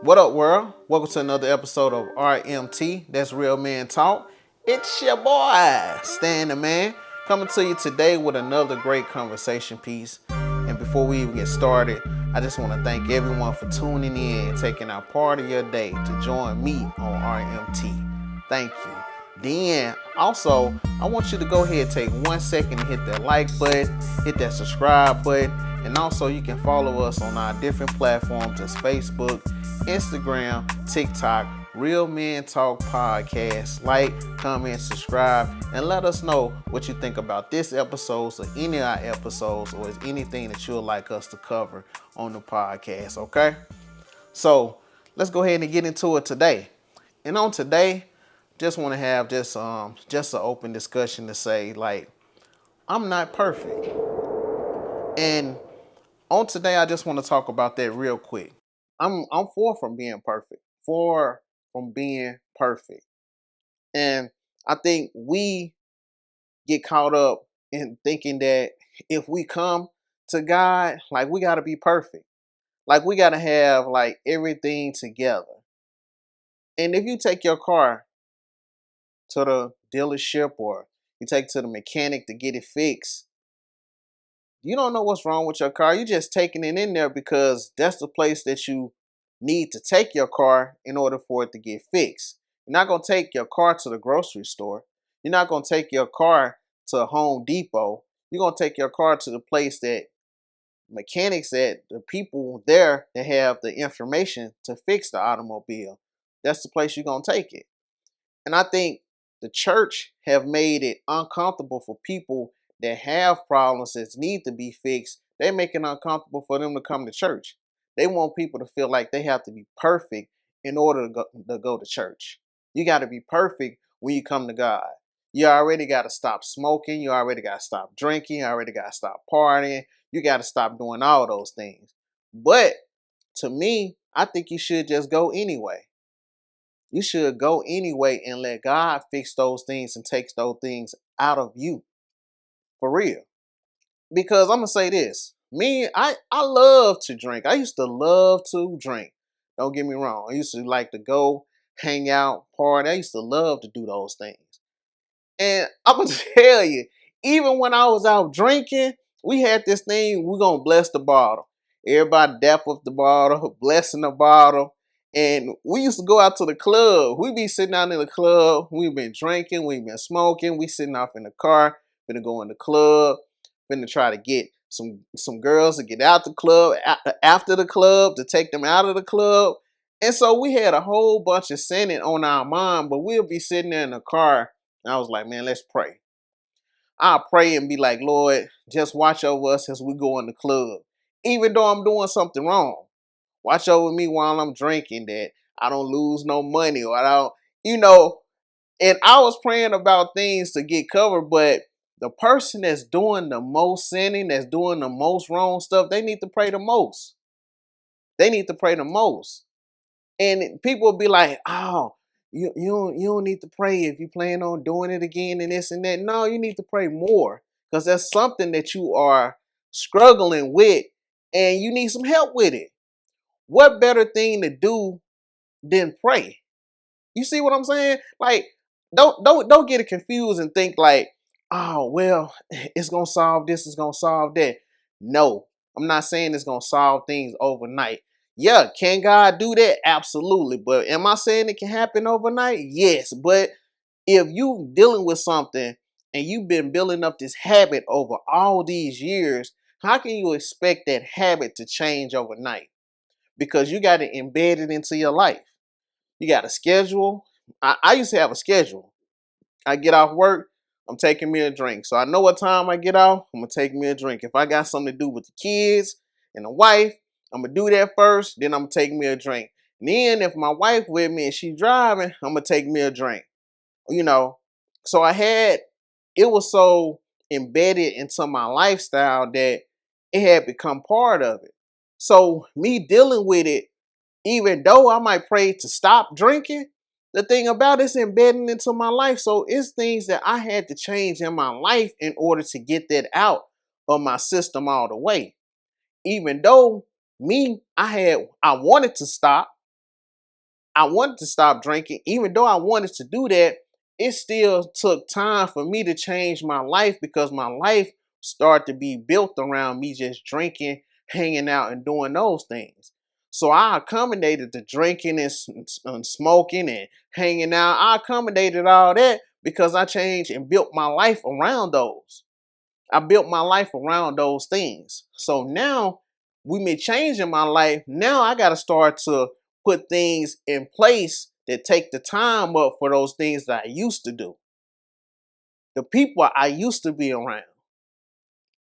What up, world? Welcome to another episode of RMT. That's Real Man Talk. It's your boy, Stan the Man, coming to you today with another great conversation piece. And before we even get started, I just want to thank everyone for tuning in and taking out part of your day to join me on RMT. Thank you. Then, also, I want you to go ahead and take 1 second and hit that like button, hit that subscribe button, and also you can follow us on our different platforms as Facebook, Instagram, TikTok, Real Men Talk Podcast. Like, comment, subscribe, and let us know what you think about this episode or any of our episodes, or is anything that you would like us to cover on the podcast, okay? So, let's go ahead and get into it today. And on today, just want to have just an open discussion to say, like, I'm not perfect. And on today, I just want to talk about that real quick. I'm far from being perfect. Far from being perfect. And I think we get caught up in thinking that if we come to God, like, we got to be perfect. Like, we got to have like everything together. And if you take your car to the dealership or you take it to the mechanic to get it fixed, you don't know what's wrong with your car. You're just taking it in there because that's the place that you need to take your car in order for it to get fixed. You're not going to take your car to the grocery store. You're not going to take your car to Home Depot. You're going to take your car to the place that mechanics at, the people there that have the information to fix the automobile. That's the place you're going to take it. And I think the church have made it uncomfortable for people that have problems that need to be fixed. They make it uncomfortable for them to come to church. They want people to feel like they have to be perfect in order to go to church. You got to be perfect when you come to God. You already got to stop smoking. You already got to stop drinking. You already got to stop partying. You got to stop doing all those things. But to me, I think you should just go anyway. You should go anyway and let God fix those things and take those things out of you. For real. Because I'm going to say this. I love to drink. I used to love to drink. Don't get me wrong. I used to like to go, hang out, party. I used to love to do those things. And I'm going to tell you, even when I was out drinking, we had this thing, we're going to bless the bottle. Everybody dap up the bottle, blessing the bottle. And we used to go out to the club. We be sitting out in the club. We've been drinking. We've been smoking. We sitting off in the car. Finna go in the club. Finna try to get some girls to get out the club, after the club, to take them out of the club. And so we had a whole bunch of sinning on our mind, but we'll be sitting there in the car. And I was like, man, let's pray. I'll pray and be like, Lord, just watch over us as we go in the club. Even though I'm doing something wrong. Watch over me while I'm drinking, that I don't lose no money, or I don't, and I was praying about things to get covered, but the person that's doing the most sinning, that's doing the most wrong stuff, they need to pray the most. They need to pray the most. And people will be like, oh, you don't need to pray if you plan on doing it again and this and that. No, you need to pray more, because that's something that you are struggling with and you need some help with it. What better thing to do than pray? You see what I'm saying? Like, don't get it confused and think like, oh, well, it's gonna solve this, it's gonna solve that. No, I'm not saying it's gonna solve things overnight. Yeah, can God do that? Absolutely. But am I saying it can happen overnight? Yes. But if you dealing with something and you've been building up this habit over all these years, how can you expect that habit to change overnight? Because you got to embed it into your life. You got a schedule. I used to have a schedule. I get off work, I'm taking me a drink. So I know what time I get off, I'm going to take me a drink. If I got something to do with the kids and the wife, I'm going to do that first, then I'm going to take me a drink. And then if my wife with me and she driving, I'm going to take me a drink. You know, so it was so embedded into my lifestyle that it had become part of it. So me dealing with it, even though I might pray to stop drinking, the thing about it's embedding into my life. So it's things that I had to change in my life in order to get that out of my system all the way. Even though I wanted to stop, I wanted to stop drinking. Even though I wanted to do that, it still took time for me to change my life because my life started to be built around me just drinking, hanging out, and doing those things. So I accommodated the drinking and smoking and hanging out. I accommodated all that because I changed and built my life around those. I built my life around those things. So now, with me changing my life, now I got to start to put things in place that take the time up for those things that I used to do. The people I used to be around.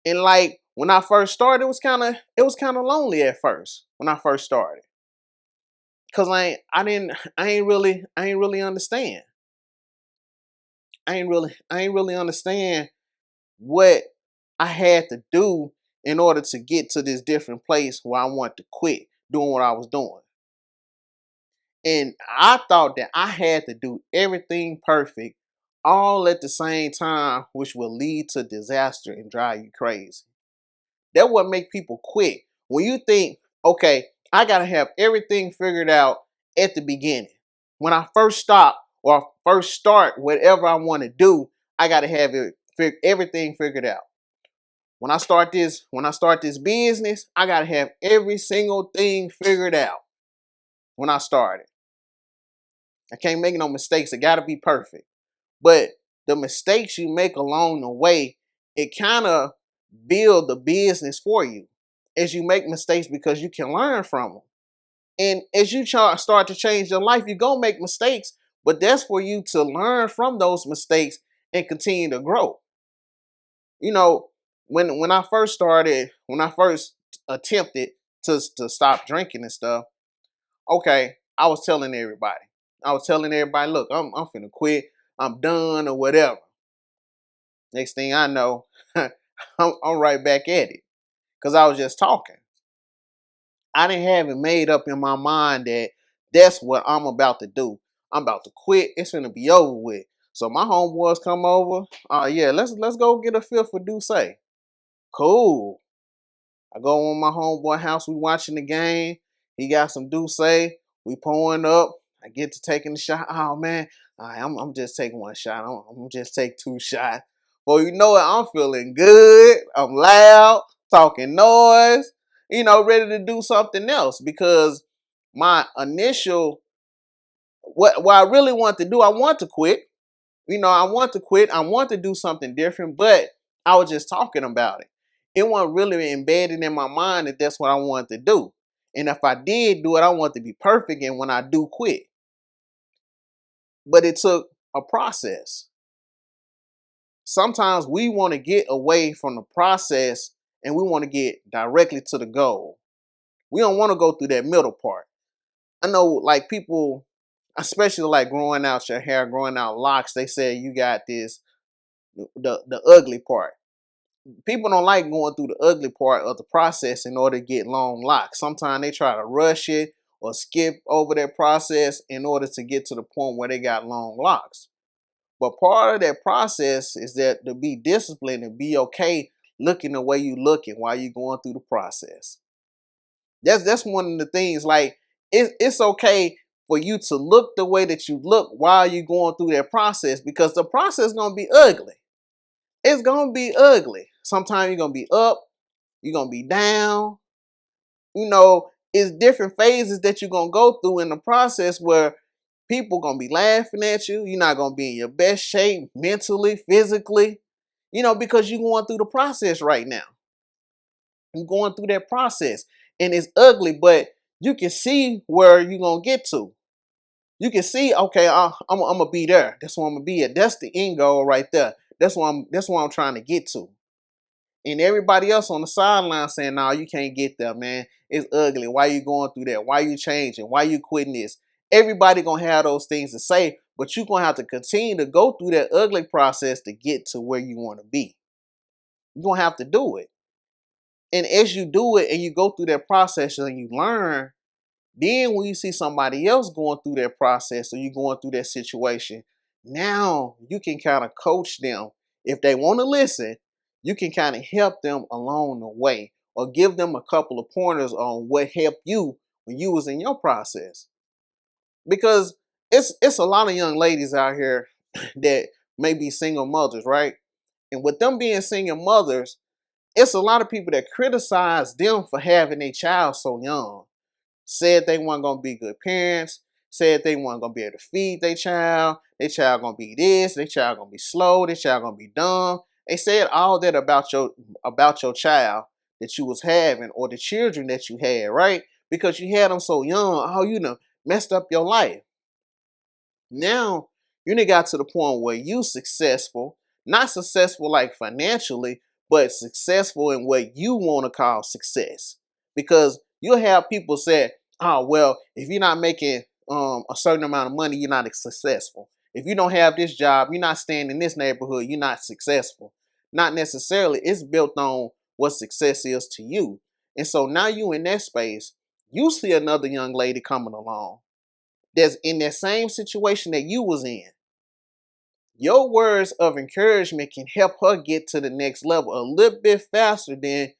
And like when I first started, it was kind of lonely at first when I first started. Cause I ain't really understand. I ain't really understand what I had to do in order to get to this different place where I want to quit doing what I was doing. And I thought that I had to do everything perfect all at the same time, which will lead to disaster and drive you crazy. That what make people quit. When you think, okay, I gotta have everything figured out at the beginning. When I first stop or first start whatever I want to do, I gotta have everything figured out. When I start this business, I gotta have every single thing figured out when I start it. I can't make no mistakes. It gotta be perfect. But the mistakes you make along the way, it kind of build the business for you as you make mistakes because you can learn from them. And as you start to change your life, you're gonna make mistakes, but that's for you to learn from those mistakes and continue to grow. You know, when I first attempted to stop drinking and stuff, okay, I was telling everybody. Look, I'm finna quit. I'm done or whatever. Next thing I know, I'm right back at it because I was just talking. I didn't have it made up in my mind that that's what I'm about to do. I'm about to quit. It's gonna be over with. So my homeboys come over. Yeah, let's go get a fifth for Douce. Cool. I go on my homeboy house. We watching the game. He got some Douce. We pouring up. I get to taking the shot. Oh man, all right, I'm just taking one shot. I'm just take two shots. Well, you know what? I'm feeling good. I'm loud, talking noise. Ready to do something else because my initial what I really want to do, I want to quit. I want to quit. I want to do something different, but I was just talking about it. It wasn't really embedded in my mind that that's what I wanted to do. And if I did do it, I want to be perfect. And when I do quit, but it took a process. Sometimes we want to get away from the process and we want to get directly to the goal. We don't want to go through that middle part. I know, like people, especially like growing out your hair, growing out locks, they say you got this the ugly part. People don't like going through the ugly part of the process in order to get long locks. Sometimes they try to rush it or skip over that process in order to get to the point where they got long locks. But part of that process is that to be disciplined and be okay looking the way you looking while you're going through the process. That's one of the things. Like it's okay for you to look the way that you look while you're going through that process because the process is gonna be ugly. It's gonna be ugly. Sometimes you're gonna be up, you're gonna be down. It's different phases that you're gonna go through in the process where people gonna be laughing at you. You're not gonna be in your best shape mentally, physically, because you're going through the process right now. You're going through that process. And it's ugly, but you can see where you're gonna get to. You can see, okay, I'm gonna be there. That's where I'm gonna be at. That's the end goal right there. That's what I'm trying to get to. And everybody else on the sideline saying, "No, you can't get there, man. It's ugly. Why you going through that? Why you changing? Why you quitting this?" Everybody gonna have those things to say, but you're gonna have to continue to go through that ugly process to get to where you want to be. You're gonna have to do it. And as you do it and you go through that process and you learn, then when you see somebody else going through that process or you going through that situation, now you can kind of coach them. If they want to listen, you can kind of help them along the way or give them a couple of pointers on what helped you when you was in your process. Because it's a lot of young ladies out here that may be single mothers, right? And with them being single mothers, it's a lot of people that criticize them for having a child so young. Said they weren't gonna be good parents, said they weren't gonna be able to feed their child gonna be this, their child gonna be slow, their child gonna be dumb. They said all that about your child that you was having or the children that you had, right? Because you had them so young, oh, you know, messed up your life. Now you done got to the point where you successful, not successful like financially, but successful in what you want to call success. Because you'll have people say, oh, well, if you're not making a certain amount of money, you're not successful. If you don't have this job, you're not staying in this neighborhood, you're not successful. Not necessarily. It's built on what success is to you. And so now you in that space, you see another young lady coming along that's in that same situation that you was in. Your words of encouragement can help her get to the next level a little bit faster than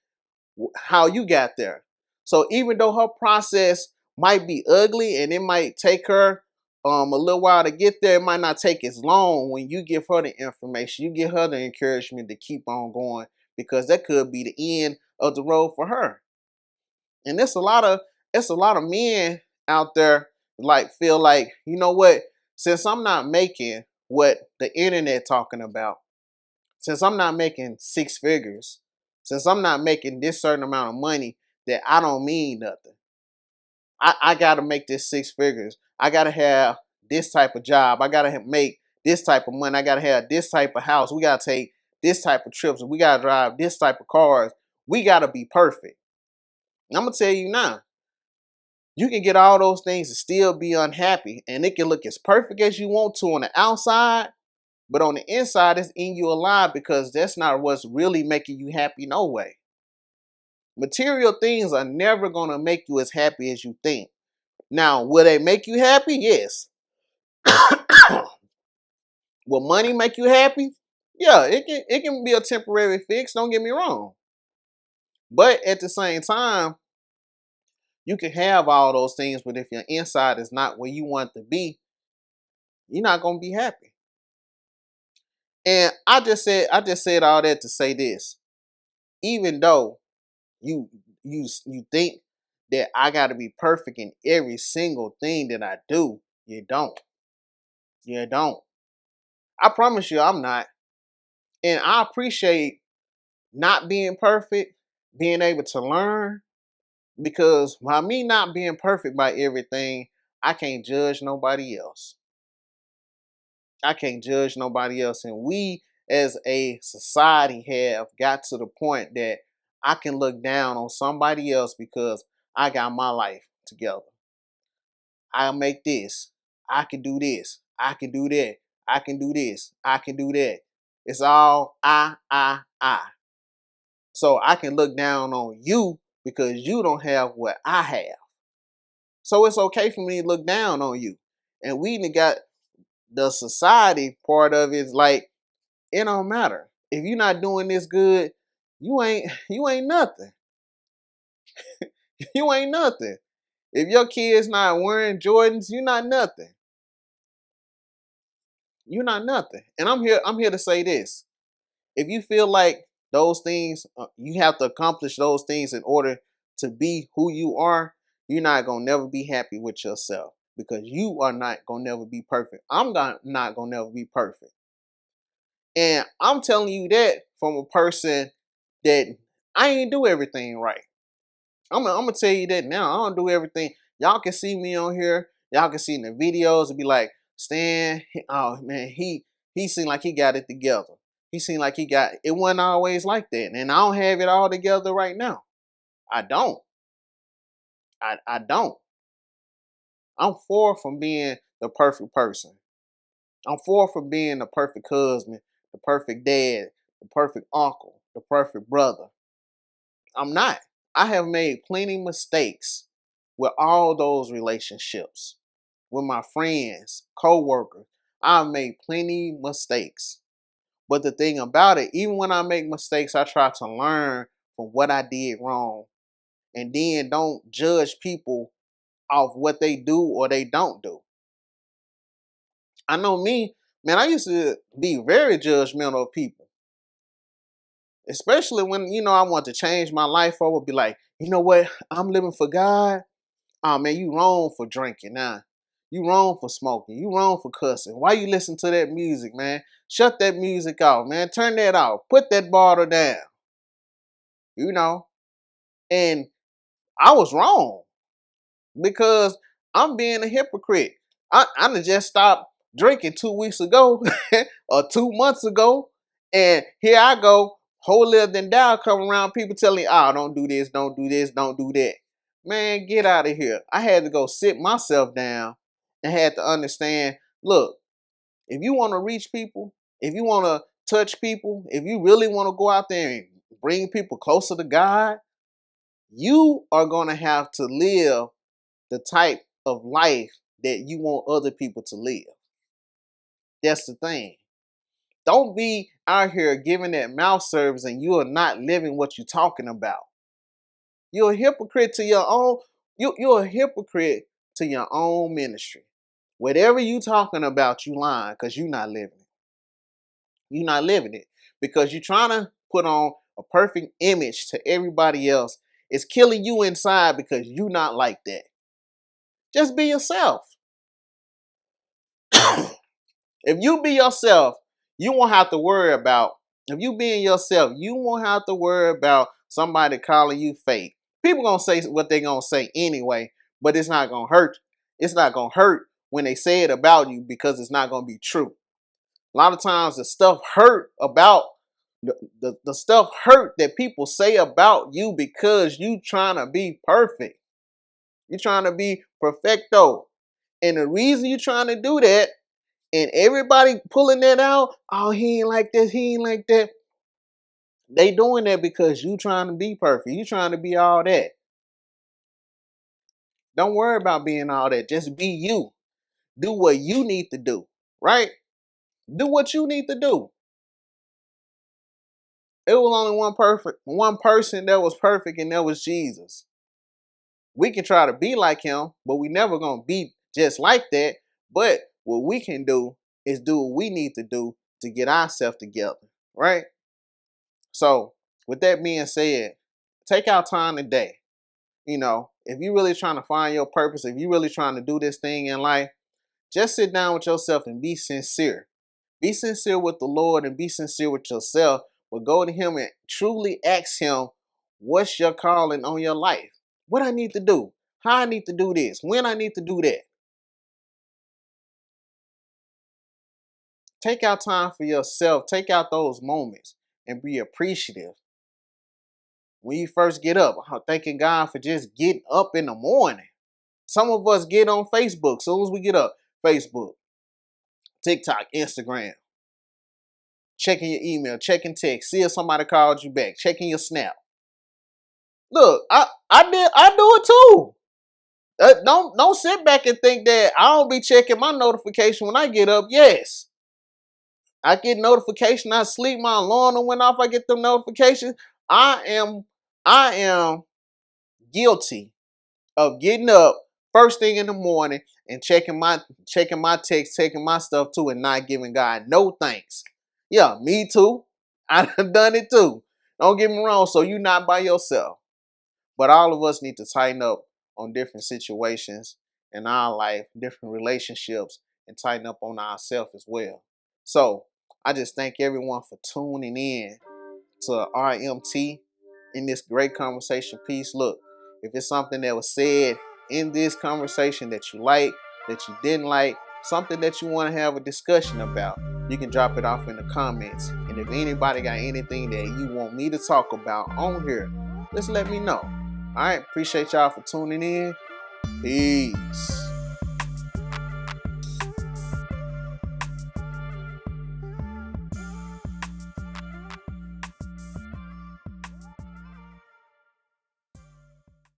how you got there. So even though her process might be ugly and it might take her a little while to get there, it might not take as long when you give her the information, you give her the encouragement to keep on going, because that could be the end of the road for her. And it's a lot of men out there like feel like, you know what, since I'm not making what the internet talking about, since I'm not making six figures, since I'm not making this certain amount of money, that I don't mean nothing. I gotta make this six figures. I gotta have this type of job. I gotta make this type of money. I gotta have this type of house. We gotta take this type of trips. We gotta drive this type of cars. We gotta be perfect. And I'm gonna tell you now, you can get all those things and still be unhappy. And it can look as perfect as you want to on the outside, but on the inside, it's in you alive, because that's not what's really making you happy no way. Material things are never gonna make you as happy as you think. Now, will they make you happy? Yes. Will money make you happy? Yeah, it can be a temporary fix, don't get me wrong. But at the same time, you can have all those things, but if your inside is not where you want to be, you're not gonna be happy. And I just said all that to say this. Even though you think that I gotta be perfect in every single thing that I do, you don't. You don't. I promise you I'm not. And I appreciate not being perfect, being able to learn, because by me not being perfect by everything, I can't judge nobody else. I can't judge nobody else. And we as a society have got to the point that I can look down on somebody else because I got my life together. I'll make this. I can do this. I can do that. I can do this. I can do that. It's all I. So I can look down on you because you don't have what I have. So it's okay for me to look down on you. And we got the society part of it is like, it don't matter. If you're not doing this good, you ain't nothing. You ain't nothing. If your kid's not wearing Jordans, you're not nothing. You're not nothing. And I'm here to say this. If you feel like those things, you have to accomplish those things in order to be who you are, you're not going to never be happy with yourself, because you are not going to never be perfect. Not going to never be perfect. And I'm telling you that from a person that I ain't do everything right. I'm gonna tell you that now. I don't do everything. Y'all can see me on here. Y'all can see in the videos and be like, Stan, oh man, he seemed like he got it together. He seemed like he got it. Wasn't always like that, and I don't have it all together right now. I don't. I don't. I'm far from being the perfect person. I'm far from being the perfect husband, the perfect dad, the perfect uncle, the perfect brother. I'm not. I have made plenty mistakes with all those relationships, with my friends, co-workers. I've made plenty mistakes. But the thing about it, even when I make mistakes, I try to learn from what I did wrong. And then don't judge people off what they do or they don't do. I know me, man, I used to be very judgmental of people. Especially when, I want to change my life, I would be like, you know what? I'm living for God. Oh man, you wrong for drinking now. You wrong for smoking. You wrong for cussing. Why you listen to that music, man? Shut that music off, man. Turn that off. Put that bottle down. You know? And I was wrong because I'm being a hypocrite. I done just stopped drinking 2 weeks ago or 2 months ago. And here I go, holier than thou, come around people telling me, oh, don't do this, don't do this, don't do that. Man, get out of here. I had to go sit myself down and had to understand, look, if you want to reach people, if you want to touch people, if you really want to go out there and bring people closer to God, you are going to have to live the type of life that you want other people to live. That's the thing. Don't be out here giving that mouth service and you are not living what you're talking about. You're a hypocrite to your own. You're a hypocrite to your own ministry. Whatever you talking about, you lying because you're not living it. You're not living it because you're trying to put on a perfect image to everybody else. It's killing you inside because you're not like that. Just be yourself. If you be yourself, you won't have to worry about, if you being yourself, you won't have to worry about somebody calling you fake. People gonna say what they gonna say anyway, but it's not gonna hurt. It's not gonna hurt when they say it about you because it's not gonna be true. A lot of times the stuff hurt about the stuff hurt that people say about you because you trying to be perfect. You're trying to be perfecto. And the reason you're trying to do that, and everybody pulling that out, oh, he ain't like this, he ain't like that. They doing that because you trying to be perfect. You trying to be all that. Don't worry about being all that. Just be you. Do what you need to do, right? Do what you need to do. It was only one person that was perfect, and that was Jesus. We can try to be like him, but we never gonna be just like that. But what we can do is do what we need to do to get ourselves together, right? So, with that being said, take out time today. If you're really trying to find your purpose, if you're really trying to do this thing in life, just sit down with yourself and be sincere. Be sincere with the Lord and be sincere with yourself. But go to him and truly ask him, what's your calling on your life? What I need to do? How I need to do this? When I need to do that? Take out time for yourself. Take out those moments and be appreciative. When you first get up, thanking God for just getting up in the morning. Some of us get on Facebook as soon as we get up. Facebook, TikTok, Instagram. Checking your email, checking text, see if somebody called you back, checking your snap. Look, I do it too. Don't sit back and think that I don't be checking my notification when I get up. Yes. I get notification, I sleep, my alarm went off, I get them notifications. I am guilty of getting up first thing in the morning and checking my text, checking my stuff too, and not giving God no thanks. Yeah, me too. I done it too. Don't get me wrong. So you're not by yourself. But all of us need to tighten up on different situations in our life, different relationships, and tighten up on ourselves as well. So I just thank everyone for tuning in to RMT in this great conversation piece. Look, if it's something that was said in this conversation that you like, that you didn't like, something that you want to have a discussion about, you can drop it off in the comments. And if anybody got anything that you want me to talk about on here, just let me know. All right, appreciate y'all for tuning in. Peace.